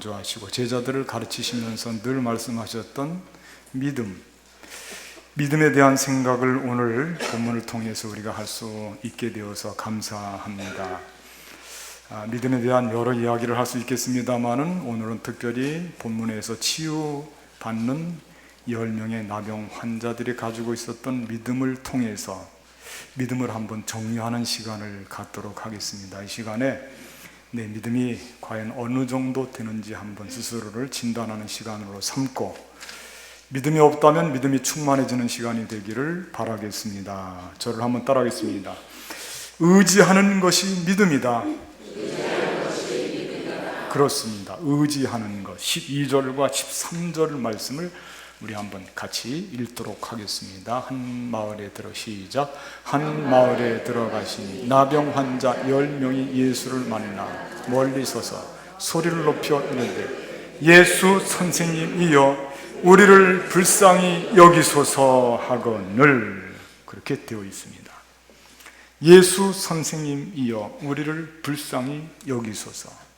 강조하시고 제자들을 가르치시면서 늘 말씀하셨던 믿음에 대한 생각을 오늘 본문을 통해서 우리가 할 수 있게 되어서 감사합니다. 믿음에 대한 여러 이야기를 할 수 있겠습니다만은 오늘은 특별히 본문에서 치유받는 10명의 나병 환자들이 가지고 있었던 믿음을 통해서 믿음을 한번 정리하는 시간을 갖도록 하겠습니다. 이 시간에 내 믿음이 과연 어느 정도 되는지 한번 스스로를 진단하는 시간으로 삼고, 믿음이 없다면 믿음이 충만해지는 시간이 되기를 바라겠습니다. 저를 한번 따라하겠습니다. 의지하는 것이 믿음이다. 그렇습니다. 의지하는 것. 12절과 13절 말씀을 우리 한번 같이 읽도록 하겠습니다. 한 마을에 시작. 한 마을에 들어가시니 나병 환자 10명이 예수를 만나 멀리 서서 소리를 높여 이르되 예수 선생님이여 우리를 불쌍히 여기소서 하거늘. 그렇게 되어 있습니다. 예수 선생님이여 우리를 불쌍히 여기소서.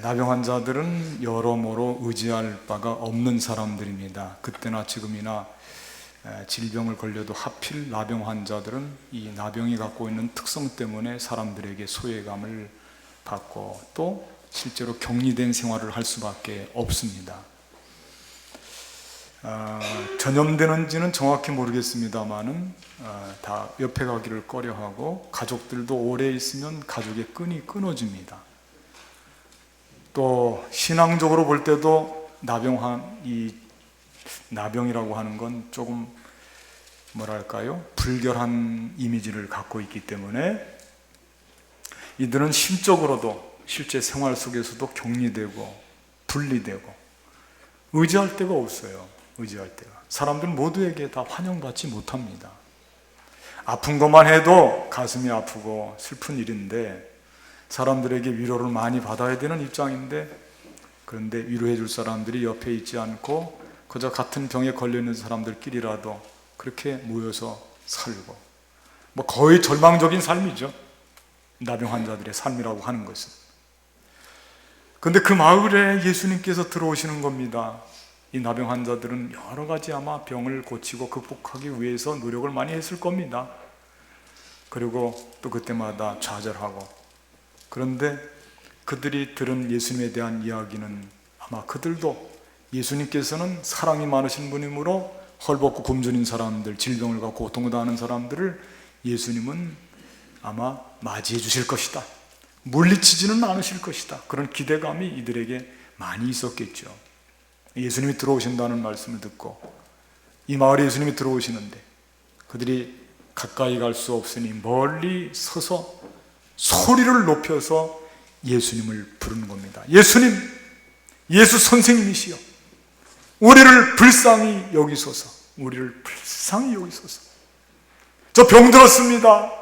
나병 환자들은 여러모로 의지할 바가 없는 사람들입니다. 그때나 지금이나 질병을 걸려도 하필 나병 환자들은 이 나병이 갖고 있는 특성 때문에 사람들에게 소외감을 받고 또 실제로 격리된 생활을 할 수밖에 없습니다. 전염되는지는 정확히 모르겠습니다만은 다 옆에 가기를 꺼려하고 가족들도 오래 있으면 가족의 끈이 끊어집니다. 또 신앙적으로 볼 때도 나병이라고 하는 건 조금 뭐랄까요? 불결한 이미지를 갖고 있기 때문에 이들은 심적으로도 실제 생활 속에서도 격리되고 분리되고 의지할 데가 없어요. 의지할 데가. 사람들 모두에게 다 환영받지 못합니다. 아픈 것만 해도 가슴이 아프고 슬픈 일인데 사람들에게 위로를 많이 받아야 되는 입장인데, 그런데 위로해 줄 사람들이 옆에 있지 않고 그저 같은 병에 걸려있는 사람들끼리라도 그렇게 모여서 살고, 거의 절망적인 삶이죠. 나병 환자들의 삶이라고 하는 것은. 그런데 그 마을에 예수님께서 들어오시는 겁니다. 이 나병 환자들은 여러 가지 아마 병을 고치고 극복하기 위해서 노력을 많이 했을 겁니다. 그리고 또 그때마다 좌절하고, 그런데 그들이 들은 예수님에 대한 이야기는 아마 그들도 예수님께서는 사랑이 많으신 분이므로 헐벗고 굶주린 사람들, 질병을 갖고 고통당하는 사람들을 예수님은 아마 맞이해 주실 것이다, 물리치지는 않으실 것이다, 그런 기대감이 이들에게 많이 있었겠죠. 예수님이 들어오신다는 말씀을 듣고 이 마을에 예수님이 들어오시는데 그들이 가까이 갈 수 없으니 멀리 서서 소리를 높여서 예수님을 부르는 겁니다. 예수님, 예수 선생님이시여 우리를 불쌍히 여기소서. 우리를 불쌍히 여기소서. 저 병들었습니다.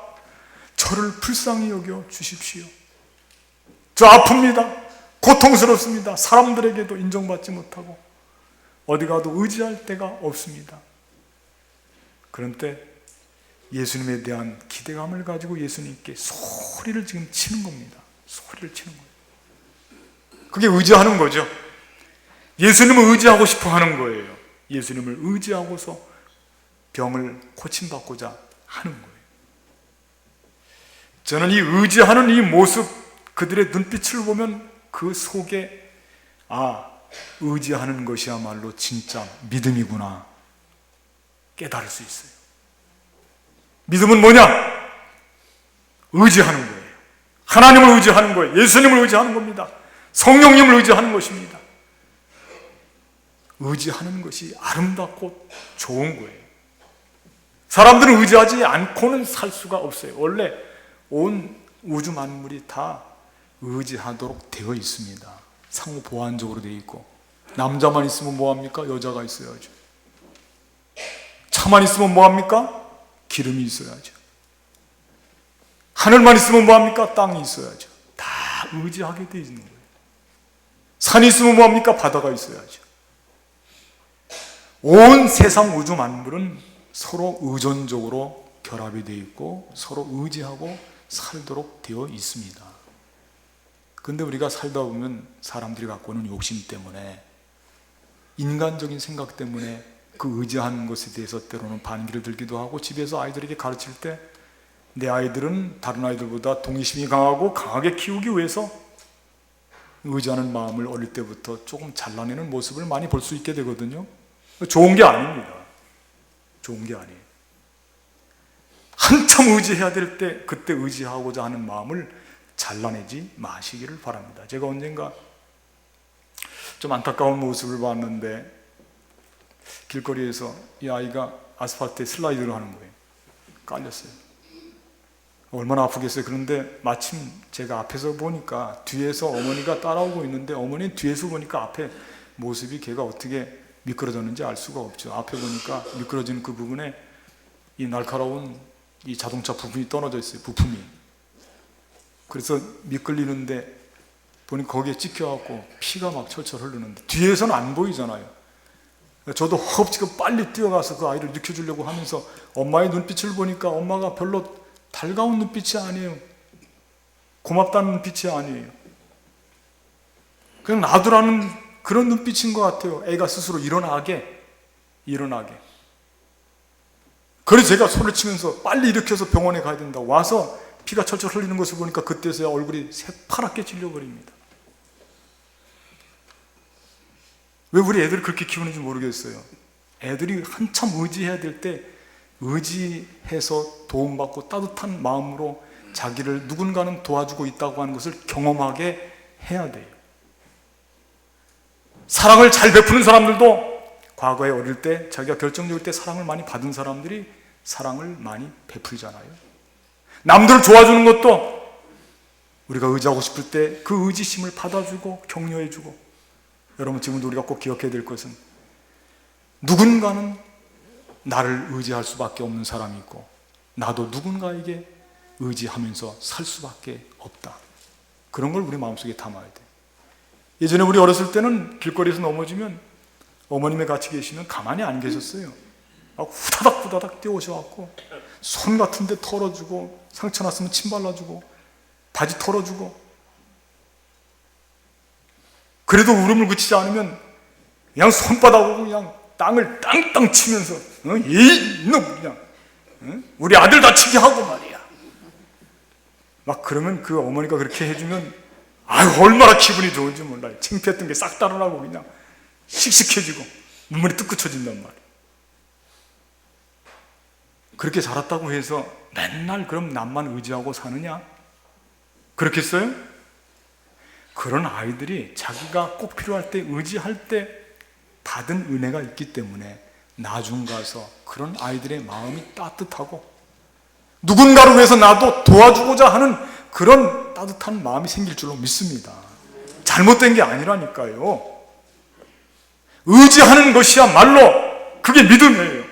저를 불쌍히 여겨 주십시오. 저 아픕니다. 고통스럽습니다. 사람들에게도 인정받지 못하고 어디 가도 의지할 데가 없습니다. 그런 때 예수님에 대한 기대감을 가지고 예수님께 소리를 지금 치는 겁니다. 소리를 치는 거예요. 그게 의지하는 거죠. 예수님을 의지하고 싶어 하는 거예요. 예수님을 의지하고서 병을 고침받고자 하는 거예요. 저는 이 의지하는 이 모습, 그들의 눈빛을 보면 그 속에 의지하는 것이야말로 진짜 믿음이구나 깨달을 수 있어요. 믿음은 뭐냐? 의지하는 거예요. 하나님을 의지하는 거예요. 예수님을 의지하는 겁니다. 성령님을 의지하는 것입니다. 의지하는 것이 아름답고 좋은 거예요. 사람들은 의지하지 않고는 살 수가 없어요. 원래 온 우주 만물이 다 의지하도록 되어 있습니다. 상호 보완적으로 되어 있고, 남자만 있으면 뭐합니까? 여자가 있어야죠. 차만 있으면 뭐합니까? 기름이 있어야죠. 하늘만 있으면 뭐합니까? 땅이 있어야죠. 다 의지하게 되어 있는 거예요. 산이 있으면 뭐합니까? 바다가 있어야죠. 온 세상 우주 만물은 서로 의존적으로 결합이 되어 있고 서로 의지하고 살도록 되어 있습니다. 근데 우리가 살다 보면 사람들이 갖고 오는 욕심 때문에, 인간적인 생각 때문에 그 의지하는 것에 대해서 때로는 반기를 들기도 하고, 집에서 아이들에게 가르칠 때 내 아이들은 다른 아이들보다 동의심이 강하고 강하게 키우기 위해서 의지하는 마음을 어릴 때부터 조금 잘라내는 모습을 많이 볼 수 있게 되거든요. 좋은 게 아닙니다. 좋은 게 아니에요. 한참 의지해야 될 때 그때 의지하고자 하는 마음을 잘라내지 마시기를 바랍니다. 제가 언젠가 좀 안타까운 모습을 봤는데, 길거리에서 이 아이가 아스팔트에 슬라이드를 하는 거예요. 깔렸어요. 얼마나 아프겠어요. 그런데 마침 제가 앞에서 보니까 뒤에서 어머니가 따라오고 있는데, 어머니는 뒤에서 보니까 앞에 모습이 걔가 어떻게 미끄러졌는지 알 수가 없죠. 앞에 보니까 미끄러진 그 부분에 이 날카로운 이 자동차 부품이 떨어져 있어요. 부품이. 그래서 미끌리는데 보니 거기에 찍혀갖고 피가 막 철철 흐르는데, 뒤에서는 안 보이잖아요. 저도 허겁지겁 빨리 뛰어가서 그 아이를 느껴주려고 하면서 엄마의 눈빛을 보니까 엄마가 별로 달가운 눈빛이 아니에요. 고맙다는 눈빛이 아니에요. 그냥 놔두라는 그런 눈빛인 것 같아요. 애가 스스로 일어나게. 그래서 제가 소리를 치면서 빨리 일으켜서 병원에 가야 된다. 와서 피가 철철 흘리는 것을 보니까 그때서야 얼굴이 새파랗게 질려버립니다. 왜 우리 애들을 그렇게 키우는지 모르겠어요. 애들이 한참 의지해야 될 때 의지해서 도움받고 따뜻한 마음으로 자기를 누군가는 도와주고 있다고 하는 것을 경험하게 해야 돼요. 사랑을 잘 베푸는 사람들도 과거에 어릴 때, 자기가 결정적일 때 사랑을 많이 받은 사람들이 사랑을 많이 베풀잖아요. 남들을 도와주는 것도 우리가 의지하고 싶을 때 그 의지심을 받아주고 격려해주고. 여러분, 지금도 우리가 꼭 기억해야 될 것은, 누군가는 나를 의지할 수밖에 없는 사람이 있고, 나도 누군가에게 의지하면서 살 수밖에 없다. 그런 걸 우리 마음속에 담아야 돼. 예전에 우리 어렸을 때는 길거리에서 넘어지면 어머님이 같이 계시면 가만히 안 계셨어요. 막 후다닥 뛰어오셔갖고 손 같은 데 털어주고, 상처 났으면 침 발라주고, 바지 털어주고. 그래도 울음을 그치지 않으면 그냥 손바닥으로 그냥 땅을 땅땅 치면서 이놈 그냥 우리 아들 다치게 하고 말이야. 막 그러면 그 어머니가 그렇게 해주면 아유 얼마나 기분이 좋은지 몰라요. 창피했던 게 싹 달아나고 그냥 씩씩해지고 눈물이 뚝 그쳐진단 말이에요. 그렇게 자랐다고 해서 맨날 그럼 남만 의지하고 사느냐? 그렇겠어요? 그런 아이들이 자기가 꼭 필요할 때, 의지할 때 받은 은혜가 있기 때문에 나중 가서 그런 아이들의 마음이 따뜻하고, 누군가를 위해서 나도 도와주고자 하는 그런 따뜻한 마음이 생길 줄로 믿습니다. 잘못된 게 아니라니까요. 의지하는 것이야말로 그게 믿음이에요.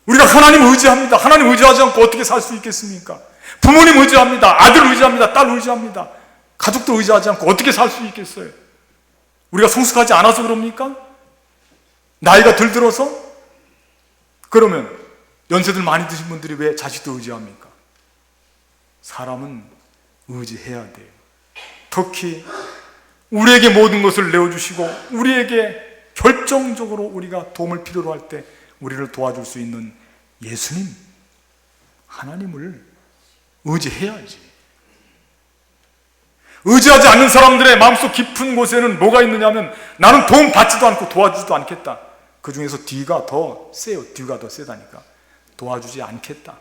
우리가 하나님 의지합니다. 하나님 의지하지 않고 어떻게 살 수 있겠습니까? 부모님 의지합니다. 아들 의지합니다. 딸 의지합니다. 가족도 의지하지 않고 어떻게 살 수 있겠어요? 우리가 성숙하지 않아서 그럽니까? 나이가 들어서? 그러면 연세들 많이 드신 분들이 왜 자식도 의지합니까? 사람은 의지해야 돼요. 특히 우리에게 모든 것을 내어주시고 우리에게 결정적으로 우리가 도움을 필요로 할 때 우리를 도와줄 수 있는 예수님, 하나님을 의지해야지. 의지하지 않는 사람들의 마음속 깊은 곳에는 뭐가 있느냐면, 나는 도움 받지도 않고 도와주지도 않겠다. 그 중에서 D가 더 세요. D가 더 세다니까. 도와주지 않겠다.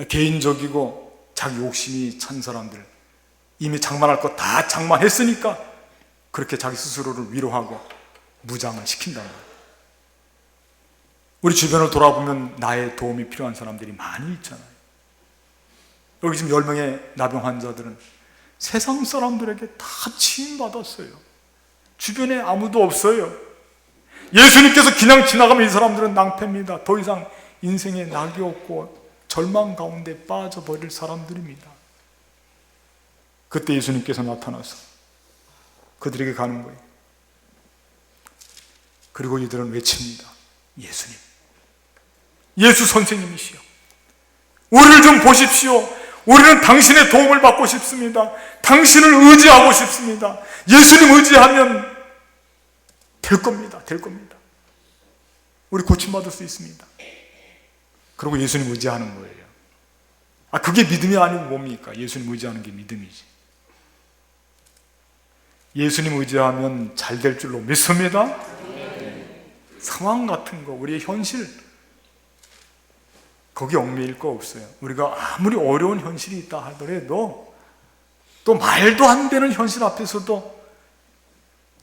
개인적이고 자기 욕심이 찬 사람들, 이미 장만할 거 다 장만했으니까 그렇게 자기 스스로를 위로하고 무장을 시킨단 말이에요. 우리 주변을 돌아보면 나의 도움이 필요한 사람들이 많이 있잖아요. 여기 지금 10명의 나병 환자들은 세상 사람들에게 다 치유받았어요. 주변에 아무도 없어요. 예수님께서 그냥 지나가면 이 사람들은 낭패입니다. 더 이상 인생에 낙이 없고 절망 가운데 빠져버릴 사람들입니다. 그때 예수님께서 나타나서 그들에게 가는 거예요. 그리고 이들은 외칩니다. 예수님, 예수 선생님이시여, 우리를 좀 보십시오. 우리는 당신의 도움을 받고 싶습니다. 당신을 의지하고 싶습니다. 예수님 의지하면 될 겁니다. 될 겁니다. 우리 고침받을 수 있습니다. 그리고 예수님 의지하는 거예요. 그게 믿음이 아니고 뭡니까? 예수님 의지하는 게 믿음이지. 예수님 의지하면 잘 될 줄로 믿습니다. 상황 같은 거, 우리의 현실, 거기 얽매일 거 없어요. 우리가 아무리 어려운 현실이 있다 하더라도 또 말도 안 되는 현실 앞에서도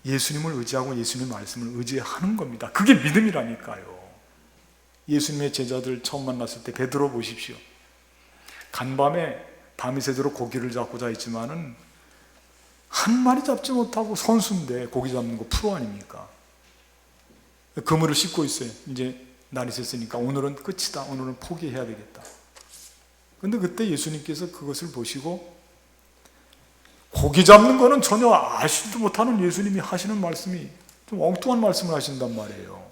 예수님을 의지하고 예수님의 말씀을 의지하는 겁니다. 그게 믿음이라니까요. 예수님의 제자들 처음 만났을 때 베드로 보십시오. 간밤에 밤이 새도록 고기를 잡고자 했지만은 한 마리 잡지 못하고 선수인데 고기 잡는 거 프로 아닙니까? 그물을 씻고 있어요. 이제 날이 샜으니까 오늘은 끝이다. 오늘은 포기해야 되겠다. 근데 그때 예수님께서 그것을 보시고 고기 잡는 거는 전혀 아시지도 못하는 예수님이 하시는 말씀이 좀 엉뚱한 말씀을 하신단 말이에요.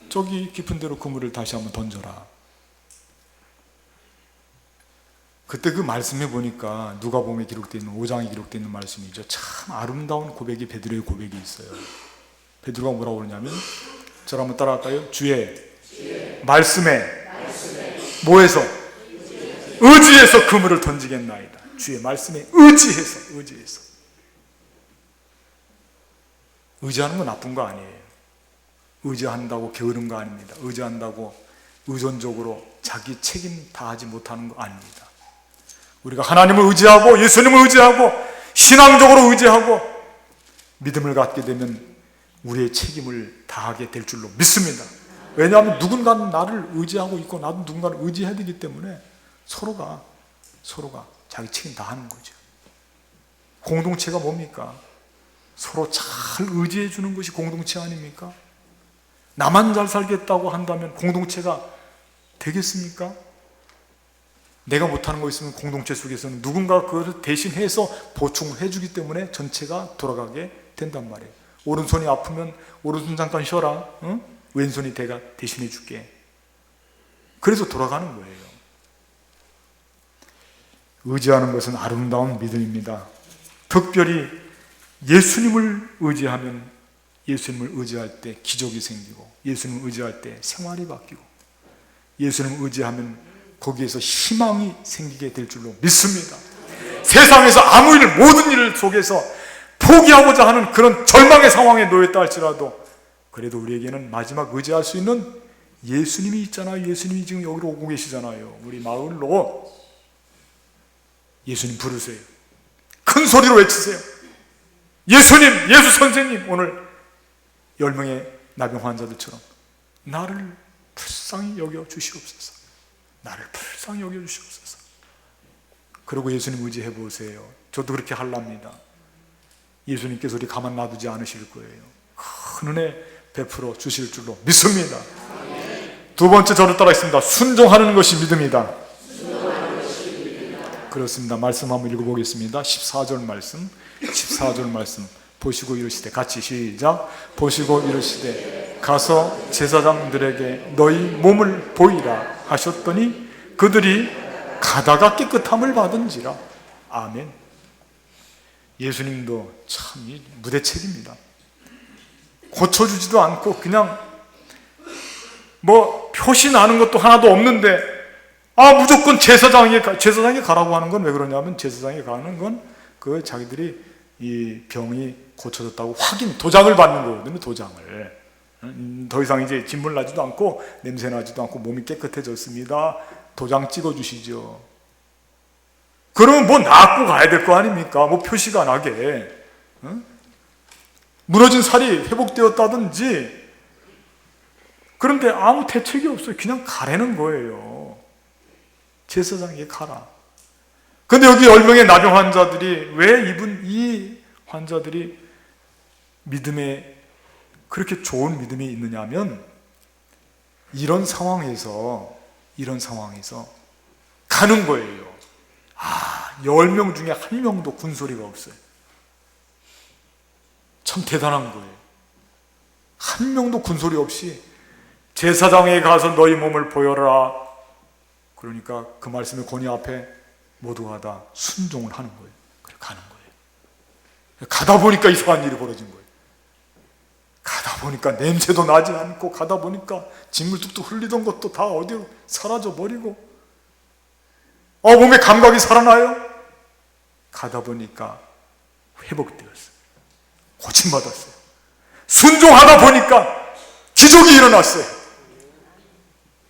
저기 깊은 데로 그물을 다시 한번 던져라. 그때 그 말씀해 보니까 누가복음에 기록되어 있는 5장에 기록되어 있는 말씀이죠. 참 아름다운 고백이 베드로의 고백이 있어요. 베드로가 뭐라고 그러냐면, 저를 한번 따라할까요? 주의 말씀에 뭐해서? 의지해서 그물을 던지겠나이다. 주의 말씀에 의지해서. 의지하는 건 나쁜 거 아니에요. 의지한다고 게으른 거 아닙니다. 의지한다고 의존적으로 자기 책임 다하지 못하는 거 아닙니다. 우리가 하나님을 의지하고 예수님을 의지하고 신앙적으로 의지하고 믿음을 갖게 되면 우리의 책임을 다하게 될 줄로 믿습니다. 왜냐하면 누군가는 나를 의지하고 있고 나도 누군가를 의지해야 되기 때문에 서로가 자기 책임 다하는 거죠. 공동체가 뭡니까? 서로 잘 의지해 주는 것이 공동체 아닙니까? 나만 잘 살겠다고 한다면 공동체가 되겠습니까? 내가 못하는 거 있으면 공동체 속에서는 누군가 그것을 대신해서 보충을 해주기 때문에 전체가 돌아가게 된단 말이에요. 오른손이 아프면 오른손 잠깐 쉬어라. 응? 왼손이 내가 대신해 줄게. 그래서 돌아가는 거예요. 의지하는 것은 아름다운 믿음입니다. 특별히 예수님을 의지하면 예수님을 의지할 때 기적이 생기고 예수님을 의지할 때 생활이 바뀌고 예수님을 의지하면 거기에서 희망이 생기게 될 줄로 믿습니다. 세상에서 아무 일 모든 일 속에서 포기하고자 하는 그런 절망의 상황에 놓였다 할지라도 그래도 우리에게는 마지막 의지할 수 있는 예수님이 있잖아요. 예수님이 지금 여기로 오고 계시잖아요. 우리 마을로 예수님 부르세요. 큰 소리로 외치세요. 예수님, 예수 선생님, 오늘 10명의 나병 환자들처럼 나를 불쌍히 여겨 주시옵소서. 나를 불쌍히 여겨 주시옵소서. 그리고 예수님 의지해 보세요. 저도 그렇게 하랍니다. 예수님께서 우리 가만 놔두지 않으실 거예요. 큰 은혜 베풀어 주실 줄로 믿습니다. 두 번째 저를 따라하겠습니다. 순종하는 것이 믿음이다. 그렇습니다. 말씀 한번 읽어보겠습니다. 14절 말씀 보시고 이르시되, 같이 시작. 보시고 이르시되 가서 제사장들에게 너희 몸을 보이라 하셨더니 그들이 가다가 깨끗함을 받은지라. 아멘. 예수님도 참 무대책입니다. 고쳐주지도 않고 그냥 뭐 표시 나는 것도 하나도 없는데 무조건 제사장에 가라고 하는 건 왜 그러냐면 제사장에 가는 건 그 자기들이 이 병이 고쳐졌다고 도장을 받는 거거든요. 도장을. 더 이상 이제 진물 나지도 않고 냄새 나지도 않고 몸이 깨끗해졌습니다. 도장 찍어주시죠. 그러면 뭐 낫고 가야 될 거 아닙니까? 뭐 표시가 나게. 무너진 살이 회복되었다든지. 그런데 아무 대책이 없어요. 그냥 가라는 거예요. 제사장에게 가라. 근데 여기 10명의 나병 환자들이 왜 이 환자들이 믿음에 그렇게 좋은 믿음이 있느냐 하면 이런 상황에서 가는 거예요. 10명 중에 1명도 군소리가 없어요. 참 대단한 거예요. 1명도 군소리 없이 제사장에 가서 너희 몸을 보여라. 그러니까 그 말씀의 권위 앞에 모두가 다 순종을 하는 거예요. 그래 가는 거예요. 가다 보니까 이상한 일이 벌어진 거예요. 가다 보니까 냄새도 나지 않고, 가다 보니까 진물 뚝뚝 흘리던 것도 다 어디로 사라져 버리고, 몸에 감각이 살아나요. 가다 보니까 회복되었어요. 고침받았어요. 순종하다 보니까 기적이 일어났어요.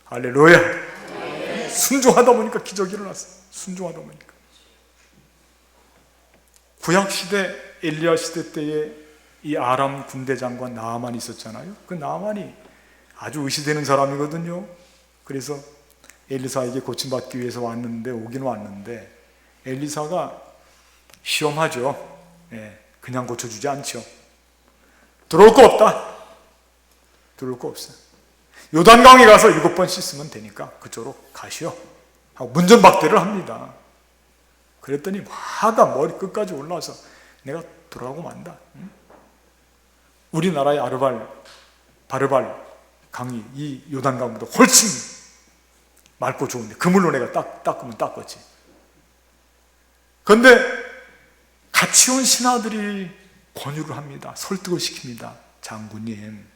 할렐루야. 순종하다 보니까 기적이 일어났어요. 순종하다 보니까. 구약시대 엘리야 시대 때에 이 아람 군대장관 나아만이 있었잖아요. 그 나아만이 아주 의시되는 사람이거든요. 그래서 엘리사에게 고침받기 위해서 오긴 왔는데 엘리사가 시험하죠. 그냥 고쳐주지 않죠. 들어올 거 없다. 들어올 거 없어요. 요단강에 가서 7번 씻으면 되니까 그쪽으로 가시오 하고 문전박대를 합니다. 그랬더니 화가 머리 끝까지 올라와서 내가 돌아가고 만다. 우리나라의 바르발 강이 이 요단강보다 훨씬 맑고 좋은데 그물로 내가 닦으면 닦았지. 그런데 같이 온 신하들이 권유를 합니다. 설득을 시킵니다. 장군님,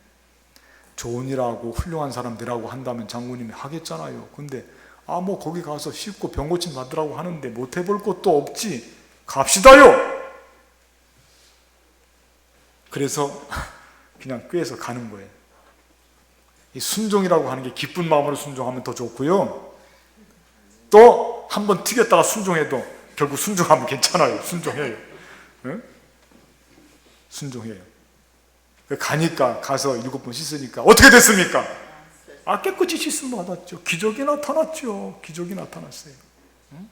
좋은 일하고 훌륭한 사람들하고 한다면 장군님이 하겠잖아요. 근데 거기 가서 씻고 병고침 받으라고 하는데 못 해볼 것도 없지. 갑시다요. 그래서 그냥 꾀해서 가는 거예요. 이 순종이라고 하는 게 기쁜 마음으로 순종하면 더 좋고요. 또 한 번 튀겼다가 순종해도 결국 순종하면 괜찮아요. 순종해요. 응? 순종해요. 가니까 가서 7번 씻으니까 어떻게 됐습니까? 깨끗이 씻음 받았죠. 기적이 나타났죠. 기적이 나타났어요. 응?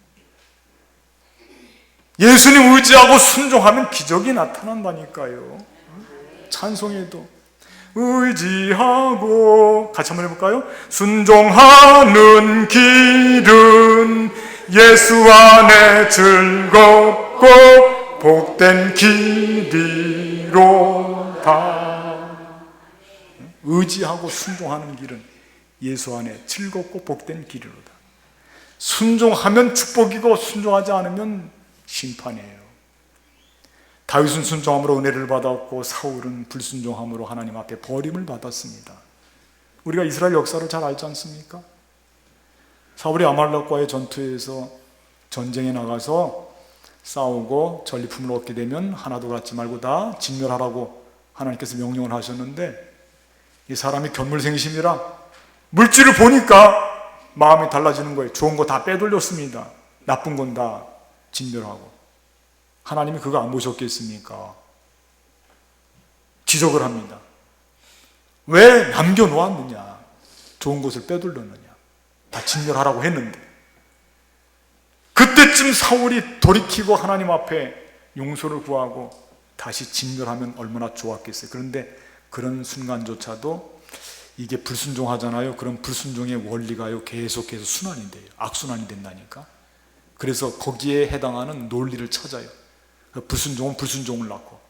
예수님 의지하고 순종하면 기적이 나타난다니까요. 찬송에도 의지하고 같이 한번 해볼까요? 순종하는 길은 예수 안에 즐겁고 복된 길이로다. 의지하고 순종하는 길은 예수 안에 즐겁고 복된 길이로다. 순종하면 축복이고 순종하지 않으면 심판이에요. 다윗은 순종함으로 은혜를 받았고 사울은 불순종함으로 하나님 앞에 버림을 받았습니다. 우리가 이스라엘 역사를 잘 알지 않습니까? 사울이 아말렉과의 전투에서 전쟁에 나가서 싸우고 전리품을 얻게 되면 하나도 갖지 말고 다 진멸하라고 하나님께서 명령을 하셨는데 이 사람이 견물생심이라 물질을 보니까 마음이 달라지는 거예요. 좋은 거 다 빼돌렸습니다. 나쁜 건 다 진멸하고. 하나님이 그거 안 보셨겠습니까? 지적을 합니다. 왜 남겨놓았느냐? 좋은 것을 빼돌렸느냐? 다 진멸하라고 했는데. 그때쯤 사울이 돌이키고 하나님 앞에 용서를 구하고 다시 진멸하면 얼마나 좋았겠어요. 그런데 그런 순간조차도 이게 불순종하잖아요. 그럼 불순종의 원리가요 계속해서 순환이 돼요. 악순환이 된다니까. 그래서 거기에 해당하는 논리를 찾아요. 불순종은 불순종을 낳고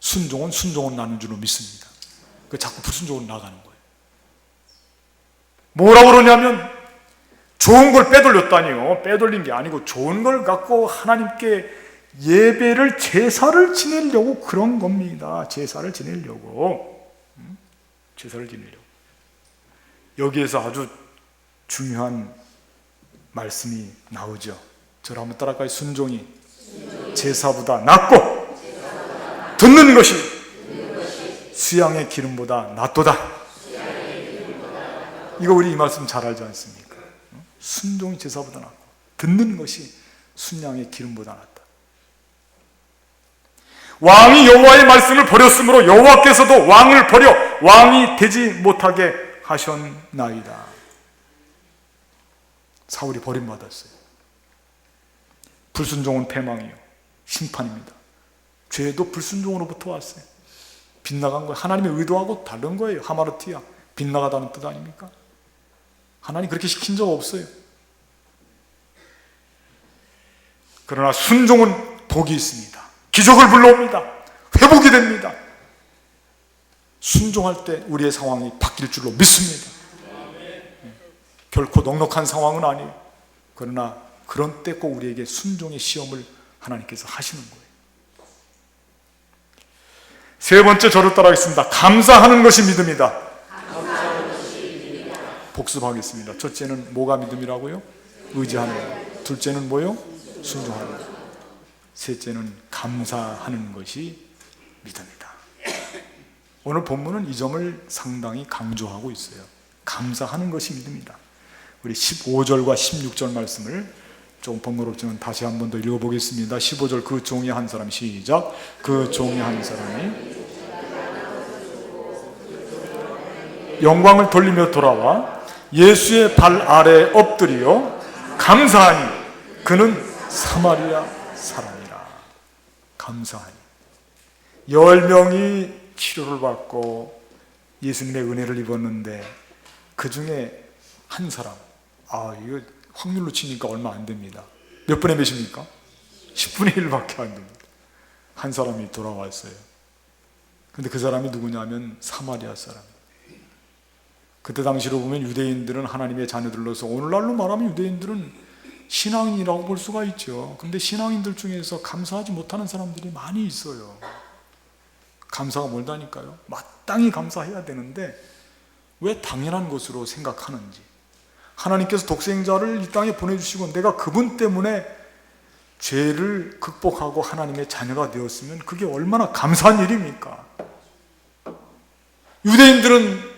순종은 순종을 낳는 줄로 믿습니다. 자꾸 불순종으로 나가는 거예요. 뭐라고 그러냐면 좋은 걸 빼돌렸다니요. 빼돌린 게 아니고 좋은 걸 갖고 하나님께 예배를 제사를 지내려고 그런 겁니다. 제사를 지내려고. 제사를 지내려고. 여기에서 아주 중요한 말씀이 나오죠. 저를 한번 따라갈까요? 순종이 제사보다 낫고 듣는 것이 수양의 기름보다 낫도다. 이거 우리 이 말씀 잘 알지 않습니까? 순종이 제사보다 낫고 듣는 것이 순양의 기름보다 낫다. 왕이 여호와의 말씀을 버렸으므로 여호와께서도 왕을 버려 왕이 되지 못하게 하셨나이다. 사울이 버림받았어요. 불순종은 패망이요 심판입니다. 죄도 불순종으로부터 왔어요. 빗나간 거예요. 하나님의 의도하고 다른 거예요. 하마르티아, 빗나가다는 뜻 아닙니까? 하나님 그렇게 시킨 적 없어요. 그러나 순종은 복이 있습니다. 기적을 불러옵니다. 회복이 됩니다. 순종할 때 우리의 상황이 바뀔 줄로 믿습니다. 결코 넉넉한 상황은 아니에요. 그러나 그런 때 꼭 우리에게 순종의 시험을 하나님께서 하시는 거예요. 세 번째, 저를 따라하겠습니다. 감사하는 것이 믿음이다. 복습하겠습니다. 첫째는 뭐가 믿음이라고요? 의지하는 것. 둘째는 뭐요? 순종하는 것. 셋째는 감사하는 것이 믿음이다. 오늘 본문은 이 점을 상당히 강조하고 있어요. 감사하는 것이 믿음이다. 우리 15절과 16절 말씀을 좀 번거롭지만 다시 한 번 더 읽어보겠습니다. 15절, 그 종이 한 사람, 시작. 그 종이 한 사람이 영광을 돌리며 돌아와 예수의 발 아래 엎드려 감사하니 그는 사마리아 사람이라. 감사하니 10명이 치료를 받고 예수님의 은혜를 입었는데 그 중에 한 사람, 이거 확률로 치니까 얼마 안 됩니다. 몇 분의 몇입니까? 10분의 1밖에 안 됩니다. 한 사람이 돌아왔어요. 근데 그 사람이 누구냐면 사마리아 사람. 그때 당시로 보면 유대인들은 하나님의 자녀들로서, 오늘날로 말하면 유대인들은 신앙인이라고 볼 수가 있죠. 근데 신앙인들 중에서 감사하지 못하는 사람들이 많이 있어요. 감사가 멀다니까요. 마땅히 감사해야 되는데 왜 당연한 것으로 생각하는지. 하나님께서 독생자를 이 땅에 보내주시고 내가 그분 때문에 죄를 극복하고 하나님의 자녀가 되었으면 그게 얼마나 감사한 일입니까? 유대인들은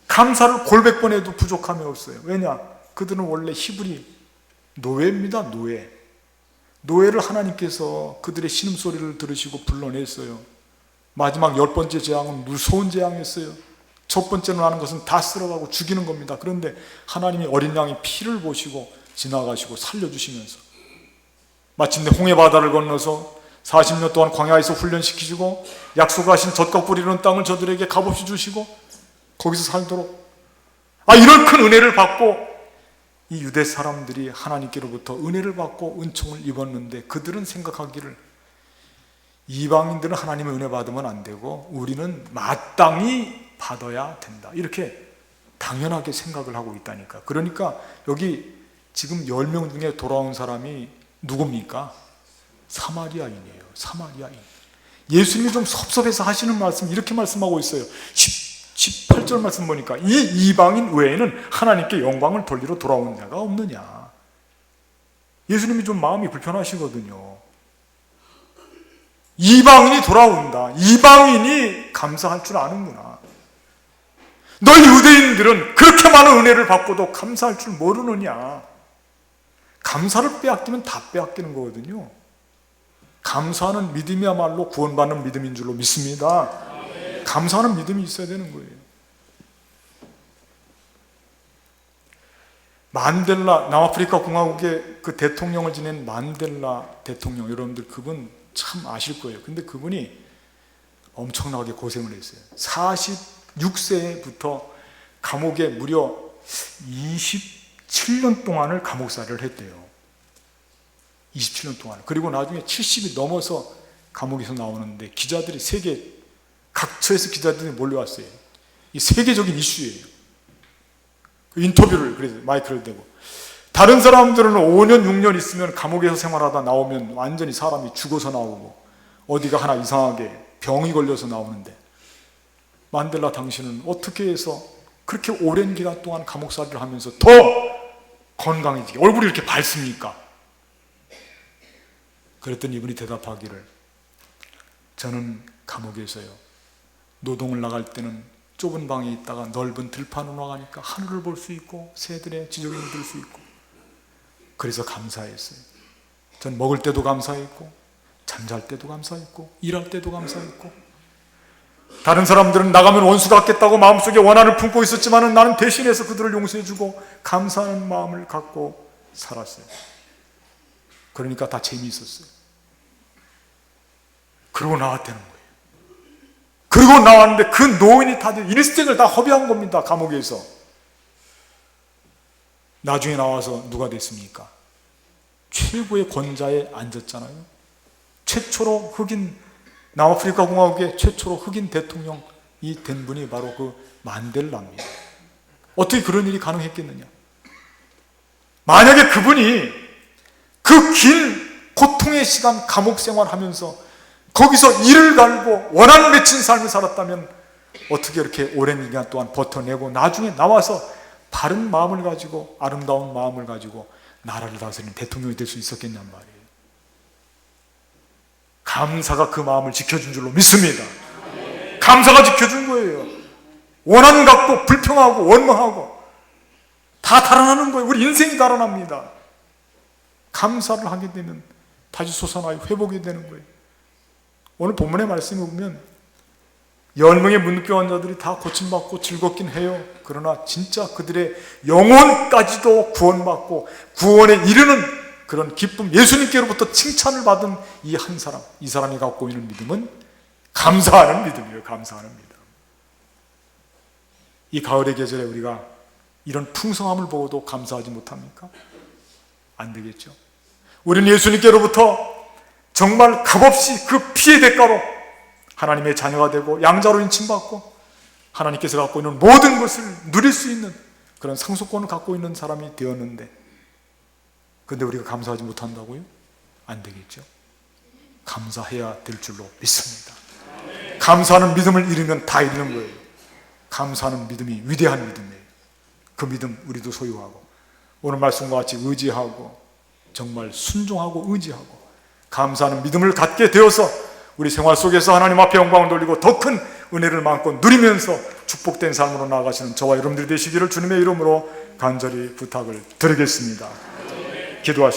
감사를 골백 번 해도 부족함이 없어요. 왜냐? 그들은 원래 히브리 노예입니다. 노예를 하나님께서 그들의 신음소리를 들으시고 불러냈어요. 마지막 10번째 재앙은 무서운 재앙이었어요. 첫 번째로 하는 것은 다 쓸어가고 죽이는 겁니다. 그런데 하나님이 어린 양의 피를 보시고 지나가시고 살려주시면서 마침내 홍해바다를 건너서 40년 동안 광야에서 훈련시키시고 약속하신 젖과 꿀 이루는 땅을 저들에게 값없이 주시고 거기서 살도록, 이런 큰 은혜를 받고 이 유대 사람들이 하나님께로부터 은혜를 받고 은총을 입었는데 그들은 생각하기를 이방인들은 하나님의 은혜 받으면 안 되고 우리는 마땅히 받아야 된다, 이렇게 당연하게 생각을 하고 있다니까. 그러니까 여기 지금 10명 중에 돌아온 사람이 누굽니까? 사마리아인이에요. 사마리아인. 예수님이 좀 섭섭해서 하시는 말씀, 이렇게 말씀하고 있어요. 18절 말씀 보니까 이 이방인 외에는 하나님께 영광을 돌리러 돌아온 자가 없느냐. 예수님이 좀 마음이 불편하시거든요. 이방인이 돌아온다. 이방인이 감사할 줄 아는구나. 너희 유대인들은 그렇게 많은 은혜를 받고도 감사할 줄 모르느냐. 감사를 빼앗기면 다 빼앗기는 거거든요. 감사하는 믿음이야말로 구원받는 믿음인 줄로 믿습니다. 감사하는 믿음이 있어야 되는 거예요. 만델라, 남아프리카 공화국의 그 대통령을 지낸 만델라 대통령, 여러분들 그분 참 아실 거예요. 근데 그분이 엄청나게 고생을 했어요. 46세부터 감옥에 무려 27년 동안을 감옥살이를 했대요. 27년 동안. 그리고 나중에 70이 넘어서 감옥에서 나오는데 기자들이 세계 각처에서 기자들이 몰려왔어요. 이 세계적인 이슈예요. 그 인터뷰를 그래서 마이크를 대고, 다른 사람들은 5년 6년 있으면 감옥에서 생활하다 나오면 완전히 사람이 죽어서 나오고 어디가 하나 이상하게 병이 걸려서 나오는데, 만델라 당신은 어떻게 해서 그렇게 오랜 기간 동안 감옥살이를 하면서 더 건강해지게 얼굴이 이렇게 밝습니까? 그랬더니 이분이 대답하기를, 저는 감옥에서요, 노동을 나갈 때는 좁은 방에 있다가 넓은 들판으로 나가니까 하늘을 볼 수 있고 새들의 지저귀를 들 수 있고, 그래서 감사했어요. 전 먹을 때도 감사했고 잠잘 때도 감사했고 일할 때도 감사했고, 다른 사람들은 나가면 원수 같겠다고 마음속에 원한을 품고 있었지만 나는 대신해서 그들을 용서해주고 감사하는 마음을 갖고 살았어요. 그러니까 다 재미있었어요. 그러고 나왔다는 거예요. 그리고 나왔는데 그 노인이 다 인생을 다 허비한 겁니다. 감옥에서. 나중에 나와서 누가 됐습니까? 최고의 권좌에 앉았잖아요. 최초로 흑인, 남아프리카 공화국의 최초로 흑인 대통령이 된 분이 바로 그 만델라입니다. 어떻게 그런 일이 가능했겠느냐? 만약에 그분이 그 긴 고통의 시간 감옥 생활하면서 거기서 이를 갈고 원한 맺힌 삶을 살았다면 어떻게 이렇게 오랜 기간 동안 버텨내고 나중에 나와서 바른 마음을 가지고 아름다운 마음을 가지고 나라를 다스리는 대통령이 될 수 있었겠냔 말이에요. 감사가 그 마음을 지켜준 줄로 믿습니다. 감사가 지켜준 거예요. 원한 갖고 불평하고 원망하고 다 달아나는 거예요. 우리 인생이 달아납니다. 감사를 하게 되면 다시 솟아나요. 회복이 되는 거예요. 오늘 본문의 말씀을 보면 10명의 문둥병 환자들이 다 고침받고 즐겁긴 해요. 그러나 진짜 그들의 영혼까지도 구원받고 구원에 이르는 그런 기쁨, 예수님께로부터 칭찬을 받은 이 한 사람, 이 사람이 갖고 있는 믿음은 감사하는 믿음이에요. 감사하는 믿음. 이 가을의 계절에 우리가 이런 풍성함을 보고도 감사하지 못합니까? 안 되겠죠. 우리는 예수님께로부터 정말 값없이 그 피의 대가로 하나님의 자녀가 되고 양자로 인침받고 하나님께서 갖고 있는 모든 것을 누릴 수 있는 그런 상속권을 갖고 있는 사람이 되었는데, 그런데 우리가 감사하지 못한다고요? 안 되겠죠. 감사해야 될 줄로 믿습니다. 감사하는 믿음을 잃으면 다 잃는 거예요. 감사하는 믿음이 위대한 믿음이에요. 그 믿음 우리도 소유하고 오늘 말씀과 같이 의지하고 정말 순종하고 의지하고 감사하는 믿음을 갖게 되어서 우리 생활 속에서 하나님 앞에 영광을 돌리고 더 큰 은혜를 마음껏 누리면서 축복된 삶으로 나아가시는 저와 여러분들이 되시기를 주님의 이름으로 간절히 부탁을 드리겠습니다. 기도하시겠습니다.